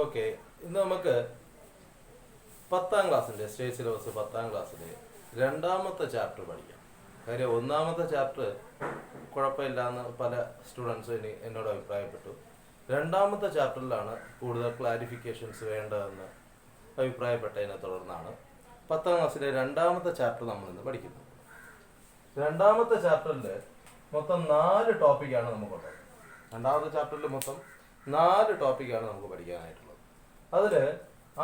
Okay, ഇന്ന് നമുക്ക് 10ാം ക്ലാസ്സിൻ്റെ സ്റ്റേറ്റ് സിലബസ് 10ാം ക്ലാസ്സിലെ രണ്ടാമത്തെ ചാപ്റ്റർ പഠിക്കാം. കാര്യം ഒന്നാമത്തെ ചാപ്റ്റർ കുഴപ്പമില്ലാന്ന് പല സ്റ്റുഡൻസും എന്നോട് അഭിപ്രായപ്പെട്ടു. രണ്ടാമത്തെ ചാപ്റ്ററിലാണ് കൂടുതൽ ക്ലാരിഫിക്കേഷൻസ് വേണ്ടതെന്ന് അഭിപ്രായപ്പെട്ടതിനെ തുടർന്നാണ് 10ാം ക്ലാസ്സിലെ രണ്ടാമത്തെ ചാപ്റ്റർ നമ്മളിന്ന് പഠിക്കുന്നത്. രണ്ടാമത്തെ ചാപ്റ്ററിൽ മൊത്തം 4 ടോപ്പിക്കാണ് നമുക്കുള്ളത്. രണ്ടാമത്തെ ചാപ്റ്ററിൽ മൊത്തം 4 ടോപ്പിക്കാണ് നമുക്ക് പഠിക്കാനായിട്ടുള്ളത്. അതിൽ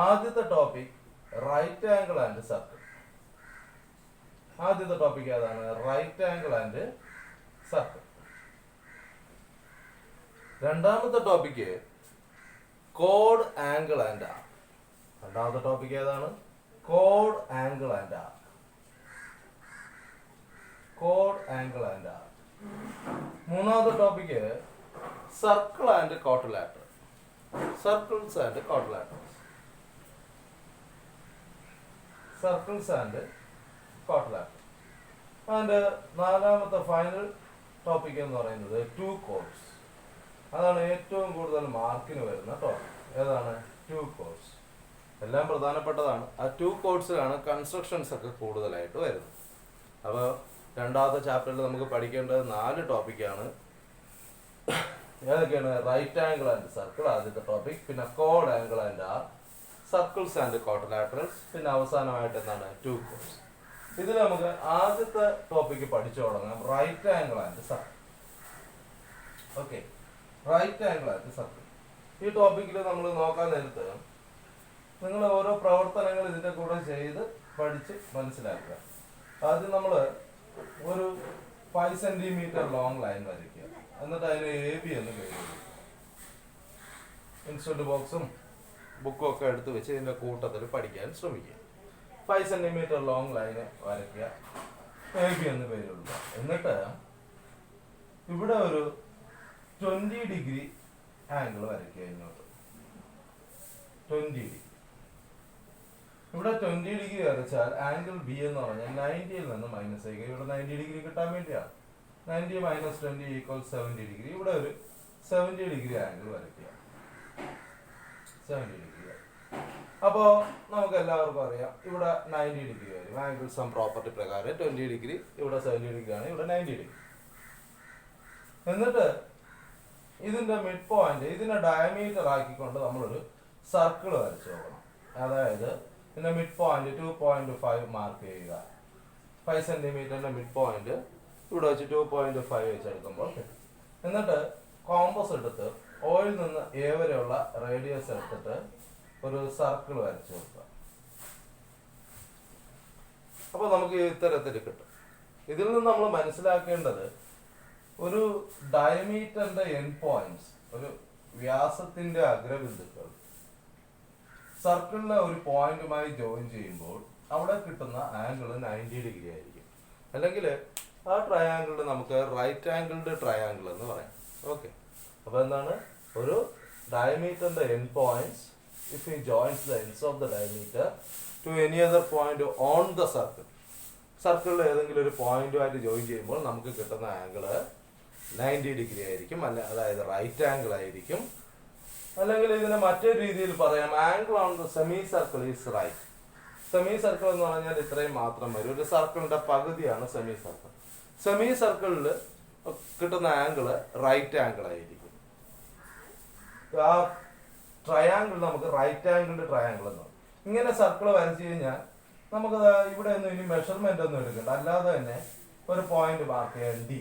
ആദ്യത്തെ topic right angle and circle. ആദ്യത്തെ ടോപ്പിക് ഏതാണ്? Right angle and circle. രണ്ടാമത്തെ ടോപ്പിക്ക് കോഡ് ആംഗിൾ ആൻഡ് ആർക്ക്. രണ്ടാമത്തെ ടോപ്പിക് ഏതാണ്? Code angle and arc. Code angle and ആർക്ക്. മൂന്നാമത്തെ topic circle and quadrilateral. Circles and quadrilaterals. Circles and quadrilateral. അതിൻ്റെ നാലാമത്തെ final topic എന്ന് പറയുന്നത് ടു കോഡ്സ്. അതാണ് ഏറ്റവും കൂടുതൽ മാർക്കിന് വരുന്ന ടോപ്പിക്. ഏതാണ്? Two chords. എല്ലാം പ്രധാനപ്പെട്ടതാണ്. ആ ടു കോഡ്സിലാണ് കൺസ്ട്രക്ഷൻസ് ഒക്കെ കൂടുതലായിട്ട് വരുന്നത്. അപ്പോൾ രണ്ടാമത്തെ ചാപ്റ്ററിൽ നമുക്ക് പഠിക്കേണ്ടത് 4 ടോപ്പിക്കാണ്. ഏതൊക്കെയാണ്? റൈറ്റ് ആംഗിൾ ആൻഡ് സർക്കിൾ ആദ്യത്തെ ടോപ്പിക്, പിന്നെ കോഡ് angle and arc, circles and quadrilaterals, പിന്നെ അവസാനമായിട്ട് എന്താണ്? Two chords. ഇതിൽ നമുക്ക് ആദ്യത്തെ ടോപ്പിക്ക് പഠിച്ചു തുടങ്ങാം, right angle and circle. Okay, right angle and circle. ഈ ടോപ്പിക്കിൽ നമ്മൾ നോക്കാൻ നേരത്ത് നിങ്ങൾ ഓരോ പ്രവർത്തനങ്ങൾ ഇതിൻ്റെ കൂടെ ചെയ്ത് പഠിച്ച് മനസ്സിലാക്കുക. ആദ്യം നമ്മൾ ഒരു 5 സെന്റിമീറ്റർ ലോങ് ലൈൻ വരയ്ക്കുക. എന്നിട്ട് അതിന് AB എന്ന് പേര്. ഇൻസ്ട്രുമെന്റ് ബോക്സും ബുക്കും ഒക്കെ എടുത്ത് വെച്ച് ഇതിൻ്റെ കൂട്ടത്തിൽ പഠിക്കാൻ ശ്രമിക്കുക. 5 സെന്റിമീറ്റർ ലോങ് ലൈന് വരയ്ക്കുക, AB എന്ന് പേര് കൊടുക്കുക. എന്നിട്ട് ഇവിടെ ഒരു 20 ഡിഗ്രി ആംഗിൾ വരയ്ക്കുക. ഇങ്ങോട്ട് 20 ഡിഗ്രി. ഇവിടെ 20 ഡിഗ്രി വരച്ചാൽ ആംഗിൾ B എന്ന് പറഞ്ഞാൽ 90യിൽ നിന്ന് മൈനസ് ചെയ്യുക. ഇവിടെ 90 ഡിഗ്രി കിട്ടാൻ വേണ്ടിയാണ്. 90 മൈനസ് 20 ഈക്വൽ 70 ഡിഗ്രി. ഇവിടെ ഒരു 70 ഡിഗ്രി ആംഗിൾ വരയ്ക്കുക. 70 ഡിഗ്രി. അപ്പോൾ നമുക്ക് എല്ലാവർക്കും അറിയാം ഇവിടെ 90 ഡിഗ്രി വരും. ആംഗിൾ സം പ്രോപ്പർട്ടി പ്രകാരം 20 ഡിഗ്രി, ഇവിടെ 70 ഡിഗ്രി ആണ്, ഇവിടെ 90 ഡിഗ്രി. എന്നിട്ട് ഇതിന്റെ മിഡ് പോയിന്റ്, ഇതിനെ ഡയമീറ്റർ ആക്കിക്കൊണ്ട് നമ്മളൊരു സർക്കിൾ വരച്ചു നോക്കണം. അതായത് ഇതിന്റെ മിഡ് പോയിന്റ് 2.5 മാർക്ക് ചെയ്യുക. 5 സെന്റിമീറ്ററിന്റെ മിഡ് പോയിന്റ് ഇവിടെ വെച്ച് 2.5 വെച്ചെടുക്കുമ്പോൾ കിട്ടും. എന്നിട്ട് കോമ്പസ് എടുത്ത് ഓയിൽ നിന്ന് A വരെയുള്ള റേഡിയസ് എടുത്തിട്ട് ഒരു സർക്കിൾ വരച്ചു കൊടുക്കുക. അപ്പൊ നമുക്ക് ഇത്തരത്തിൽ കിട്ടും. ഇതിൽ നിന്ന് നമ്മൾ മനസ്സിലാക്കേണ്ടത് ഒരു ഡയമീറ്ററിന്റെ എൻഡ് പോയിന്റ്സ്, ഒരു വ്യാസത്തിന്റെ അഗ്രബിന്ദുക്കൾ സർക്കിളിലെ ഒരു പോയിന്റുമായി ജോയിൻ ചെയ്യുമ്പോൾ അവിടെ കിട്ടുന്ന ആംഗിൾ 90 ഡിഗ്രി ആയിരിക്കും. അല്ലെങ്കിൽ ആ ട്രയാങ്കിളിന് നമുക്ക് റൈറ്റ് ആംഗിൾഡ് ട്രയാങ്കിൾ എന്ന് പറയാം. ഓക്കെ, അപ്പൊ എന്താണ്? ഒരു ഡയമീറ്ററിന്റെ end points, if he joins the ends of the diameter to any other point on the circle, സർക്കിളിൽ ഏതെങ്കിലും ഒരു പോയിന്റുമായിട്ട് ജോയിൻ ചെയ്യുമ്പോൾ നമുക്ക് കിട്ടുന്ന ആംഗിള് 90 ഡിഗ്രി ആയിരിക്കും. അതായത് റൈറ്റ് ആംഗിൾ ആയിരിക്കും. അല്ലെങ്കിൽ ഇതിനെ മറ്റൊരു രീതിയിൽ പറയാം, angle on the semicircle is right. Semicircle എന്ന് പറഞ്ഞാൽ ഇത്രയും മാത്രം വരും. ഒരു സർക്കിളിന്റെ പകുതിയാണ് സെമി സർക്കിൾ. സെമി സർക്കിളിൽ കിട്ടുന്ന ആംഗിള് റൈറ്റ് ആംഗിൾ ആയിരിക്കും. ആ ട്രയാങ്കിൾ നമുക്ക് റൈറ്റ് ആംഗിൾഡ് ട്രയാങ്കിൾ എന്ന് പറയും. ഇങ്ങനെ സർക്കിൾ വരച്ചു കഴിഞ്ഞാൽ നമുക്ക് ഇവിടെ ഒന്നും ഇനി മെഷർമെന്റ് ഒന്നും എടുക്കണ്ട, അല്ലാതെ തന്നെ ഒരു പോയിന്റ് മാർക്ക് ചെയ്യാം, D.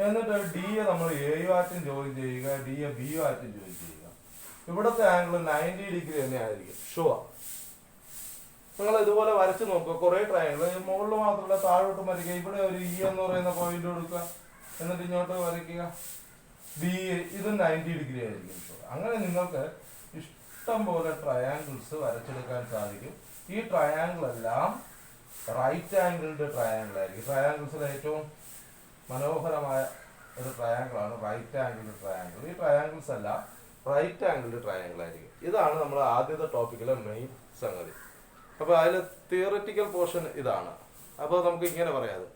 എന്നിട്ട് ഡിയെ നമ്മൾ എയുമായിട്ടും ജോയിൻ ചെയ്യുക, ഡിയെ ബിയുമായിട്ടും ജോയിൻ ചെയ്യുക. ഇവിടുത്തെ ആംഗിൾ 90 ഡിഗ്രി തന്നെ ആയിരിക്കും, ഷുവർ. നിങ്ങൾ ഇതുപോലെ വരച്ചു നോക്കുക. കുറെ ട്രയാങ്കിൾ മുകളിൽ മാത്രമല്ല താഴോട്ട് വരയ്ക്കുക. ഇവിടെ ഒരു E എന്ന് പറയുന്ന പോയിന്റ് കൊടുക്കുക, എന്നിട്ട് ഇങ്ങോട്ട് വരയ്ക്കുക, B. ഇത് 90 ഡിഗ്രി ആയിരിക്കും. അങ്ങനെ നിങ്ങൾക്ക് ഇഷ്ടം പോലെ ട്രയാങ്കിൾസ് വരച്ചെടുക്കാൻ സാധിക്കും. ഈ ട്രയാങ്കിൾ എല്ലാം റൈറ്റ് ആംഗിൾഡ് ട്രയാങ്കിൾ ആയിരിക്കും. ട്രയാങ്കിൾസിൽ ഏറ്റവും മനോഹരമായ ഒരു ട്രയാങ്കിളാണ് റൈറ്റ് ആംഗിൾഡ് ട്രയാങ്കിൾ. ഈ ട്രയാങ്കിൾസ് എല്ലാം റൈറ്റ് ആംഗിൾഡ് ട്രയാങ്കിൾ ആയിരിക്കും. ഇതാണ് നമ്മുടെ ആദ്യത്തെ ടോപ്പിക്കിലെ മെയിൻ സംഗതി. അപ്പോൾ അതിൽ തിയററ്റിക്കൽ പോർഷൻ ഇതാണ്. അപ്പോൾ നമുക്ക് ഇങ്ങനെ പറയാം,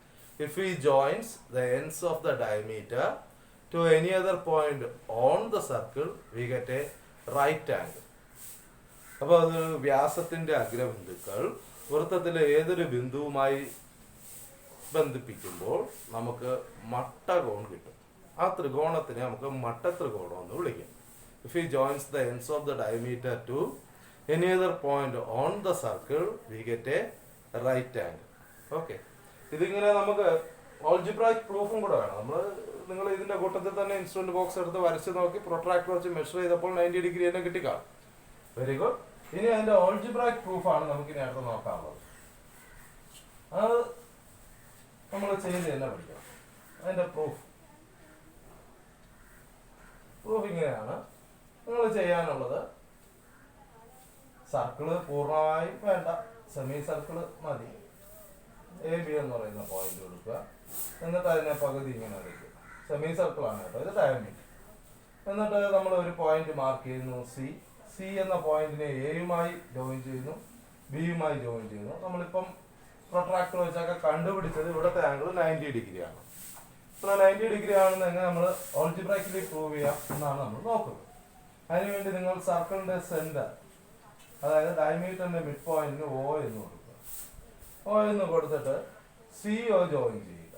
if he joins the ends of the diameter to any other point on the circle, we get a right angle. അപ്പോൾ അത് വ്യാസത്തിന്റെ അഗ്രബിന്ദുക്കൾ വൃത്തത്തിലെ ഏതൊരു ബിന്ദുവുമായി ബന്ധിപ്പിക്കുമ്പോൾ നമുക്ക് മട്ടകോൺ കിട്ടും. ആ ത്രികോണത്തിനെ നമുക്ക് മട്ടത്രികോണം എന്ന് വിളിക്കും. If he joins the ends of the diameter to any other point on the circle, we get a right angle. Okay. ഇതിങ്ങനെ നമുക്ക് ഓൾജിബ്രായിക് പ്രൂഫും കൂടെ വേണം. നിങ്ങൾ ഇതിന്റെ കൂട്ടത്തിൽ തന്നെ ഇൻസ്ട്രുമെന്റ് ബോക്സ് എടുത്ത് വരച്ച് നോക്കി പ്രൊട്രാക്ടർ വെച്ച് മെഷർ ചെയ്തപ്പോൾ 90 ഡിഗ്രി തന്നെ കിട്ടിക്കാണും. Very good. ഇനി അതിന്റെ ഓൾജിബ്രായിക് പ്രൂഫാണ് നമുക്ക് ഇനി അടുത്ത് നോക്കാനുള്ളത്. അത് നമ്മൾ ചെയ്ത് തന്നെ പഠിക്കണം. അതിന്റെ പ്രൂഫ് ഇങ്ങനെയാണ്. നിങ്ങൾ ചെയ്യാനുള്ളത് സർക്കിള് പൂർണ്ണമായും വേണ്ട, സെമി സർക്കിള് മതി. എ ബി എന്ന് പറയുന്ന പോയിന്റ് കൊടുക്കുക. എന്നിട്ട് അതിനെ പകുതി ഇങ്ങനെ വയ്ക്കുക. സെമി സർക്കിളാണ് കേട്ടോ, ഇത് ഡയമീറ്റർ. എന്നിട്ട് നമ്മൾ ഒരു പോയിന്റ് മാർക്ക് ചെയ്യുന്നു, സി. സി എന്ന പോയിന്റിനെ എയുമായി ജോയിൻ ചെയ്യുന്നു, ബിയുമായി ജോയിൻ ചെയ്യുന്നു. നമ്മളിപ്പം പ്രൊട്രാക്ടർ വെച്ചൊക്കെ കണ്ടുപിടിച്ചത് ഇവിടുത്തെ ആംഗിൾ 90 ഡിഗ്രിയാണ്. ഇപ്പോൾ 90 ഡിഗ്രി ആണെന്ന് എങ്ങനെ നമ്മൾ ഓൾജിബ്രായിക്കലി പ്രൂവ് ചെയ്യാം എന്നാണ് നമ്മൾ നോക്കുന്നത്. അതിനുവേണ്ടി നിങ്ങൾ സർക്കിളിന്റെ സെന്റർ, അതായത് ഡയമീറ്ററിന്റെ മിഡ് പോയിന്റിന് O എന്ന് കൊടുക്കുക. O എന്ന് കൊടുത്തിട്ട് CO ജോയിൻ ചെയ്യുക.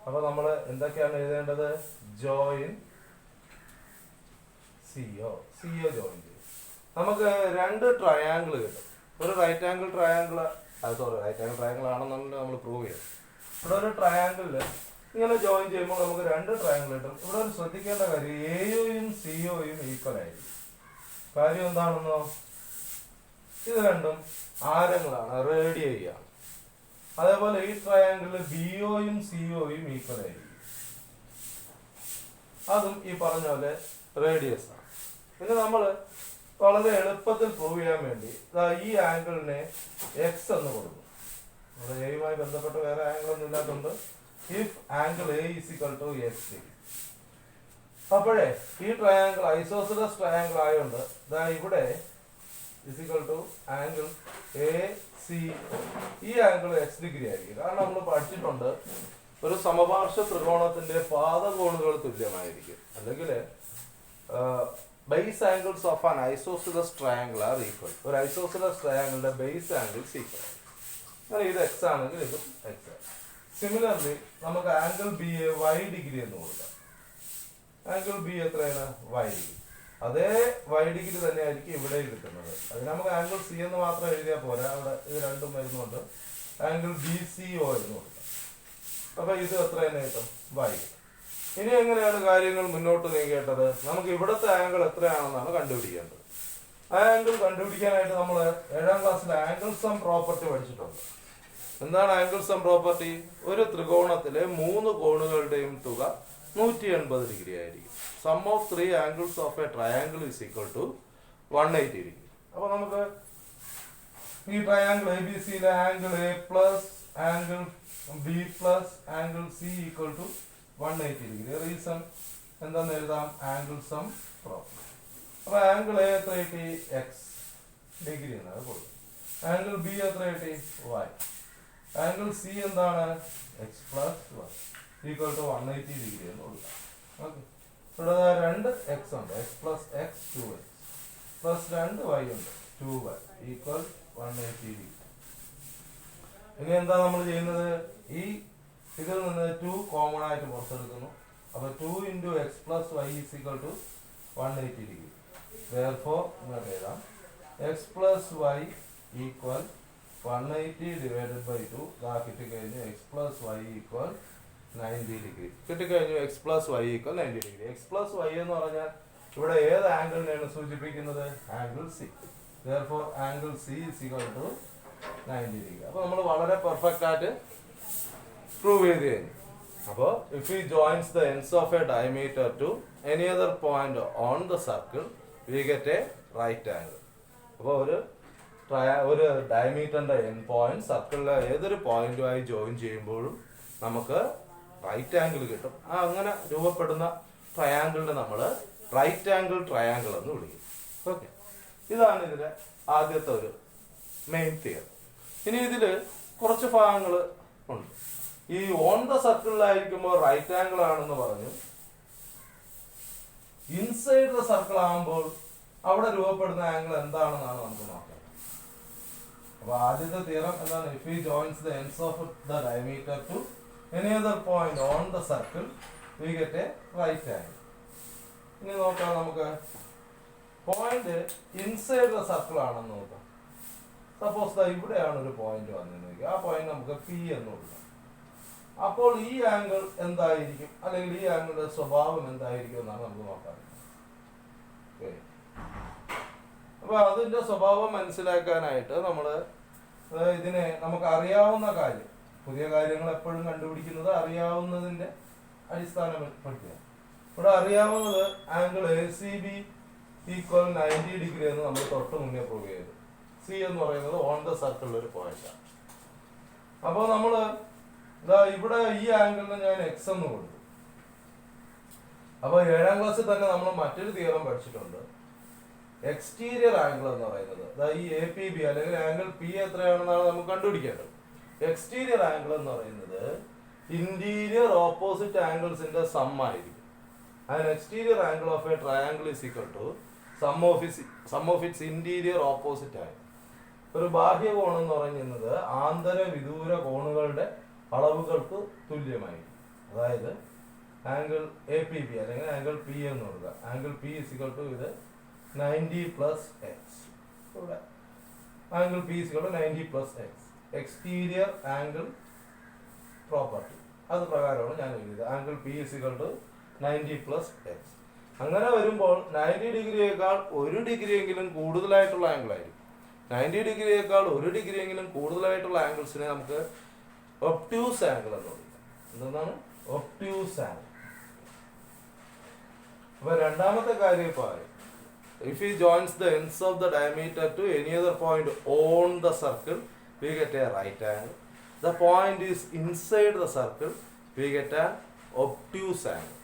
അപ്പൊ നമ്മൾ എന്തൊക്കെയാണ് എഴുതേണ്ടത്? ജോയിൻ CO ജോയിൻ ചെയ്യും. നമുക്ക് രണ്ട് ട്രയാങ്കിൾ കിട്ടും. ഒരു right angle triangle, right angle triangle ആണെന്നുണ്ടെങ്കിൽ നമ്മൾ പ്രൂവ് ചെയ്യാം. ഇവിടെ ഒരു ട്രയാങ്കിളില് ഇങ്ങനെ ജോയിൻ ചെയ്യുമ്പോൾ നമുക്ക് രണ്ട് ട്രയാങ്കിൾ കിട്ടും. ഇവിടെ ഒരു ശ്രദ്ധിക്കേണ്ട കാര്യം, AOയും COയും ഈക്വൽ ആയിരിക്കും. കാര്യം എന്താണെന്നോ, ഇത് രണ്ടും ആരങ്ങളാണ്, റേഡിയാണ്. അതേപോലെ ഈ ട്രയാങ്കിളിൽ BOയും COയും ഈക്വൽ ആയിരിക്കും. അതും ഈ പറഞ്ഞ പോലെ റേഡിയസ് ആണ്. പിന്നെ നമ്മൾ വളരെ എളുപ്പത്തിൽ പ്രൂവ് ചെയ്യാൻ വേണ്ടി ഈ ആംഗിളിനെ X എന്ന് കൊടുക്കും. നമ്മുടെ എയുമായി ബന്ധപ്പെട്ട് വേറെ ആംഗിൾ ഒന്നും ഇല്ലാത്തതുകൊണ്ട് if angle A is equal to x degree. അപ്പോഴേ ഈ ട്രയാങ്കിൾ ഐസോസിലസ് ട്രയാങ്കിൾ ആയതുകൊണ്ട് ഇവിടെ is equal to angle AC. ഈ ആംഗിൾ x ഡിഗ്രി ആയിരിക്കും. കാരണം നമ്മൾ പഠിച്ചിട്ടുണ്ട് ഒരു സമപാർശ്വ ത്രികോണത്തിന്റെ പാദകോണുകൾ തുല്യമായിരിക്കും. അല്ലെങ്കിൽ base angles of an isosceles triangle are equal. ഒരു ഐസോസിലസ് ട്രയാങ്കിളിന്റെ ബേസ് ആംഗിൾസ് ഈക്വൽ. അങ്ങനെ ഇത് x ആണെങ്കിൽ ഇത് x. സിമിലർലി നമുക്ക് angle B A y degree എന്ന് കൊടുക്കാം. ആംഗിൾ ബി എത്രയാണ്? y degree. അതേ y ഡിഗ്രി തന്നെ ആയിരിക്കും ഇവിടെ കിട്ടുന്നത്. അത് നമുക്ക് ആംഗിൾ സി എന്ന് മാത്രം എഴുതിയാൽ പോരാ, അവിടെ ഇത് രണ്ടും വരുന്നുണ്ട്. ആംഗിൾ BCO എന്ന് കൊടുക്കാം. അപ്പൊ ഇത് എത്ര തന്നെ കിട്ടും? y. ഇനി എങ്ങനെയാണ് കാര്യങ്ങൾ മുന്നോട്ട് നീങ്ങേണ്ടത്? നമുക്ക് ഇവിടുത്തെ ആംഗിൾ എത്രയാണെന്നാണ് കണ്ടുപിടിക്കേണ്ടത്. ആ ആംഗിൾ കണ്ടുപിടിക്കാനായിട്ട് നമ്മൾ 7ാം ക്ലാസ്സിൽ ആംഗിൾ സം പ്രോപ്പർട്ടി പഠിച്ചിട്ടുണ്ട്. എന്താണ് ആംഗിൾ സം പ്രോപ്പർട്ടി? ഒരു ത്രികോണത്തിലെ 3 കോണുകളുടെയും തുക 180 ഡിഗ്രി ആയിരിക്കും. Sum of 3 angles of a triangle is equal to 180 degree. അപ്പൊ നമുക്ക് ഈ ട്രയാങ്കിൾ ABCയിലെ angle A plus angle B plus angle C equal to 180 degree. Reason എന്താന്ന് എഴുതാം? Angle sum property. അപ്പൊ ആംഗിൾ A എത്ര കിട്ടി? X ഡിഗ്രി എന്നാണ് കൊടുക്കുന്നത്. ആംഗിൾ B എത്ര കിട്ടി? Y. ആംഗിൾ C എന്താണ്? x plus y equal to 180 degree എന്ന് കൊടുക്കാം. ഓക്കെ, ഇവിടെ 2 x ഉണ്ട്, x plus x 2x plus 2 y ഉണ്ട്, 2y ഈക്വൽ 180 ഡിഗ്രി. ഇനി എന്താ നമ്മൾ ചെയ്യുന്നത്? ഈ ഇതിൽ നിന്ന് 2 കോമൺ ആയിട്ട് പുറത്തെടുക്കുന്നു. അപ്പൊ 2 into x plus y is equal to 180 degree. Therefore ഇങ്ങോട്ട് എഴുതാം, x plus y equal 180 divided by 2. കിട്ടിക്കഴിഞ്ഞു x plus y equal 90 degree. കിട്ടിക്കഴിഞ്ഞു x plus y equal 90 degree. x plus y എന്ന് പറഞ്ഞാൽ ഇവിടെ ഏത് ആംഗിളിനെയാണ് സൂചിപ്പിക്കുന്നത്? Angle C. Therefore angle C is equal to 90 degree. അപ്പൊ നമ്മൾ വളരെ പെർഫെക്റ്റ് ആയിട്ട് പ്രൂവ് ചെയ്ത് കഴിഞ്ഞു. അപ്പോൾ if he joins the ends of a diameter to any other point on the circle, we get a right angle. അപ്പോൾ ഒരു ഡയമീറ്ററിന്റെ എൻഡ് പോയിന്റ് സർക്കിളിലെ ഏതൊരു പോയിന്റുമായി ജോയിൻ ചെയ്യുമ്പോഴും നമുക്ക് റൈറ്റ് ആംഗിൾ കിട്ടും. അങ്ങനെ രൂപപ്പെടുന്ന ട്രയാങ്കിളിനെ നമ്മൾ റൈറ്റ് ആംഗിൾ ട്രയാങ്കിൾ എന്ന് വിളിക്കും. ഓക്കെ, ഇതാണ് ഇതിലെ ആദ്യത്തെ ഒരു മെയിൻ തിയറി. ഇനി ഇതിൽ കുറച്ച് ഭാഗങ്ങൾ ഉണ്ട്. ഈ ഓൺ ദ സർക്കിളിലായിരിക്കുമ്പോൾ റൈറ്റ് ആംഗിൾ ആണെന്ന് പറഞ്ഞു, ഇൻസൈഡ് ദ സർക്കിൾ ആകുമ്പോൾ അവിടെ രൂപപ്പെടുന്ന ആംഗിൾ എന്താണെന്നാണ് നമുക്ക് നോക്കേണ്ടത്. അപ്പൊ ആദ്യത്തെ തിയറം എന്താണ്? If he joins the ends of the diameter to any other point on the circle we get a right angle. ഇനി നോക്കാം, നമുക്ക് പോയിന്റ് ഇൻസൈഡ് ദ സർക്കിൾ ആണെന്ന് നോക്കാം. സപ്പോസ് ഇവിടെയാണ് ഒരു പോയിന്റ് വന്നിരുന്നെങ്കിൽ ആ പോയിന്റ് നമുക്ക് പി എന്ന് കൊടുക്കാം. അപ്പോൾ ഈ ആംഗിൾ എന്തായിരിക്കും, അല്ലെങ്കിൽ ഈ ആംഗിളിന്റെ സ്വഭാവം എന്തായിരിക്കും എന്നാണ് നമുക്ക് നോക്കാൻ. അപ്പൊ അതിന്റെ സ്വഭാവം മനസ്സിലാക്കാനായിട്ട് ഇതിനെ നമുക്ക് അറിയാവുന്ന കാര്യം, പുതിയ കാര്യങ്ങൾ എപ്പോഴും കണ്ടുപിടിക്കുന്നത് അറിയാവുന്നതിന്റെ അടിസ്ഥാനം പഠിക്കുക. ഇവിടെ അറിയാവുന്നത് angle A C B equal 90 degree എന്ന് നമ്മൾ തൊട്ട് മുന്നേ പ്രൂവ് ചെയ്തു. സി എന്ന് പറയുന്നത് ഓൺ ദ സർക്കിളിൽ ഒരു പോയിന്റാണ്. അപ്പോൾ ഇവിടെ ഈ ആംഗിളിന് ഞാൻ എക്സ് എന്ന് കൊടുത്തു. അപ്പൊ 7ാം ക്ലാസ്സിൽ തന്നെ നമ്മൾ മറ്റൊരു തിയറം പഠിച്ചിട്ടുണ്ട്. എക്സ്റ്റീരിയർ ആംഗിൾ എന്ന് പറയുന്നത് ഈ എ പി ബി അല്ലെങ്കിൽ ആംഗിൾ പി എത്രയാണെന്നാണ് നമുക്ക് കണ്ടുപിടിക്കേണ്ടത്. എക്സ്റ്റീരിയർ ആംഗിൾ എന്ന് പറയുന്നത് ഇന്റീരിയർ ഓപ്പോസിറ്റ് ആംഗിൾസിന്റെ സം ആയിരിക്കും. And exterior angle of a triangle is equal to sum of its interior opposite angle. ഒരു ബാഹ്യ കോണം എന്ന് പറയുന്നത് ആന്തര വിദൂര കോണുകളുടെ അളവുകൾക്ക് തുല്യമായിരിക്കും. അതായത് ആംഗിൾ എ പി ബി അല്ലെങ്കിൽ ആംഗിൾ പി എന്ന് കൊടുക്കുക. Angle P is equal to ഇത് 90 പ്ലസ് എക്സ്. ഇവിടെ angle P is equal to 90 plus x. Exterior angle property അത് പ്രകാരമാണ് ഞാൻ എഴുതിയത്. Angle P is equal to 90 plus x. അങ്ങനെ വരുമ്പോൾ 90 ഡിഗ്രിയേക്കാൾ 1 ഡിഗ്രിയെങ്കിലും കൂടുതലായിട്ടുള്ള ആംഗിൾ ആയിരിക്കും. 90 ഡിഗ്രിയേക്കാൾ 1 ഡിഗ്രിയെങ്കിലും കൂടുതലായിട്ടുള്ള ആംഗിൾസിനെ നമുക്ക് ഒബ്റ്റ്യൂസ് ആംഗിൾ എന്ന് വിളിക്കാം. എന്താണ് ഒബ്റ്റ്യൂസ് ആംഗിൾ? അപ്പൊ രണ്ടാമത്തെ കാര്യം ഇപ്പൊ if he joins the ends of the diameter to any other point on the circle we get a right angle. The point is inside the circle we get an obtuse angle.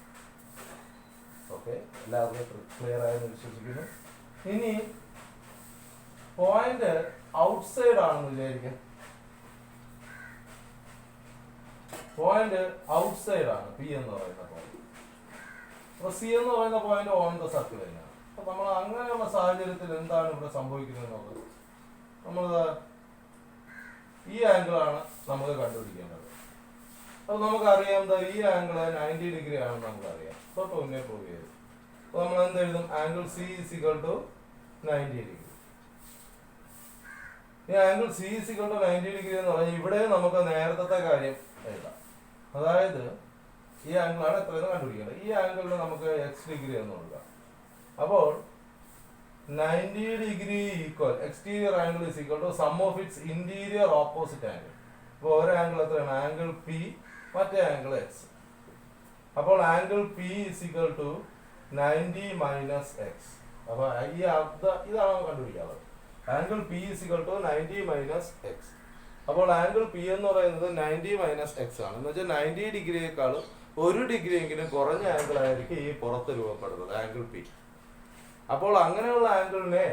Okay, എല്ലാവർക്കും clear ആയെന്ന് വിശ്വസിക്കുന്നു. ഇനി point outside ആണെന്ന് വിചാരിക്കാം. Point outside ആണ് P എന്ന് പറയുന്ന point. അപ്പൊ സി എന്ന് പറയുന്ന പോയിന്റ് ഓൺ ദ സർക്കിൾ തന്നെയാണ്. അപ്പൊ നമ്മൾ അങ്ങനെയുള്ള സാഹചര്യത്തിൽ എന്താണ് ഇവിടെ സംഭവിക്കുന്നത് എന്നുള്ളത് ഈ ആംഗിൾ ആണ് നമുക്ക് കണ്ടുപിടിക്കേണ്ടത്. അപ്പൊ നമുക്കറിയാം ഈ ആംഗിൾ 90 ഡിഗ്രി ആണെന്ന് നമുക്കറിയാം, തൊട്ട് മുന്നേ പ്രൂവ് ചെയ്തു. അപ്പൊ നമ്മൾ എന്ത് എഴുതും? Angle C is equal to 90 degree. ഈ angle C is equal to 90 degree എന്ന് പറഞ്ഞാൽ ഇവിടെ നമുക്ക് നേരത്തെ കാര്യം എഴുതാം. അതായത് ഈ ആംഗിളാണ് എത്രയെന്ന് കണ്ടുപിടിക്കേണ്ടത്. ഈ ആംഗിളിന് നമുക്ക് എക്സ് ഡിഗ്രി എന്ന് കൊടുക്കാം. അപ്പോൾ 90 degree equal exterior angle is equal to sum of its interior opposite angle. അപ്പോൾ ഒരു ആംഗിൾ എത്രയാണ്? ആംഗിൾ പി, മറ്റേ ആംഗിൾ എക്സ്. അപ്പോൾ angle P is equal to 90 minus x. അപ്പൊ ഇതാണ് നമുക്ക് കണ്ടുപിടിക്കാനുള്ളത്. Angle P is equal to 90 minus x. അപ്പോൾ ആംഗിൾ പി എന്ന് പറയുന്നത് 90 മൈനസ് എക്സ് ആണ്. എന്ന് വെച്ചാൽ 90 ഡിഗ്രിയേക്കാളും 1 ഡിഗ്രി എങ്കിലും കുറഞ്ഞ ആംഗിൾ ആയിരിക്കും ഈ പുറത്ത് രൂപപ്പെടുന്നത് ആംഗിൾ പി. അപ്പോൾ അങ്ങനെയുള്ള ആംഗിളിനെ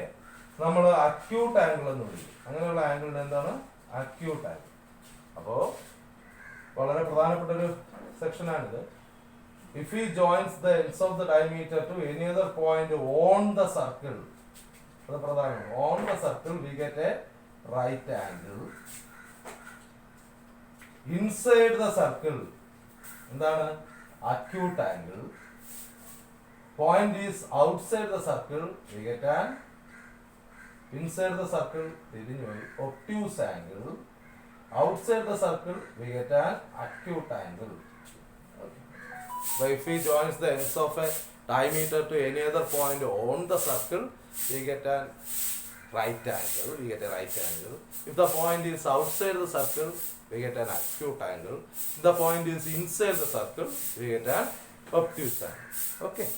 നമ്മൾ അക്യൂട്ട് ആംഗിൾ എന്ന് വിളിക്കും. അങ്ങനെയുള്ള ആംഗിളിനെ എന്താണ്? Acute angle. അപ്പോ വളരെ പ്രധാനപ്പെട്ട ഒരു സെക്ഷനാണിത്. If he joins the ends of the diameter to any other point on the circle, അത് പ്രധാനമാണ്. On the circle we get a right angle. Inside the circle എന്താണ്? Acute angle. Point is outside the circle we get an inside the circle obtuse angle. Outside the circle we get an acute angle. Okay. So if he joins the ends of a diameter to any other point on the circle we get an right angle. We get a right angle. If the point is outside the circle we get an acute angle. If the point is inside the circle we get an obtuse angle. Okay.